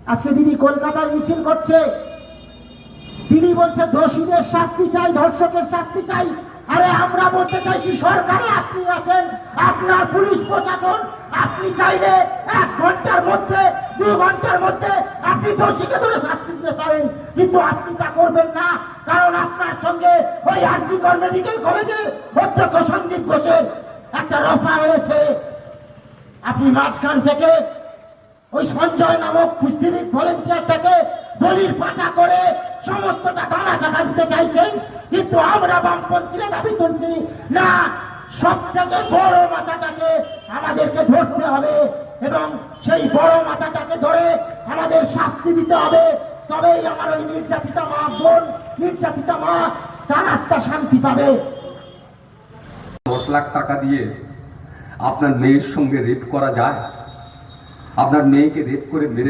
আজকে তিনি কলকাতায় মিছিল করছে, তিনি বলছে দোষীদের শাস্তি চাই, ধর্ষকের শাস্তি চাই। আরে আমরা বলতে চাইছি সরকারে আপনি আছেন, আপনার পুলিশ প্রশাসন, আপনি চাইলে 1 ঘন্টার মধ্যে 2 ঘন্টার মধ্যে আপনি দোষীকে ধরে শাস্তি দিতে পারেন, কিন্তু আপনি তা করবেন না। কারণ আপনার সঙ্গে ওই আরজি কর মেডিকেল কলেজের অধ্যক্ষ সন্দীপ ঘোষের একটা রফা হয়েছে। আপনি মাঝখান থেকে ওই সঞ্জয় নামক সিভিক ভলেন্টিয়ারটাকে বলির পাটা করে সমস্তটা দানা চাপা দিতে চাইছেন, কিন্তু আমরা বামপন্থীরা দাবি করছি না, সব থেকে বড় মাথাটাকে আমাদেরকে ধরতে হবে এবং সেই বড় মাথাটাকে ধরে আমাদের শাস্তি দিতে হবে। তবেই আমার ওই নির্যাতিতা মা, বোন, নির্যাতিতা মা, তার আত্মা শান্তি পাবে। 10 লাখ টাকা দিয়ে আপনার মেয়ের সঙ্গে রেপ করা যায়? আপনার মেয়েকে রেপ করে মেরে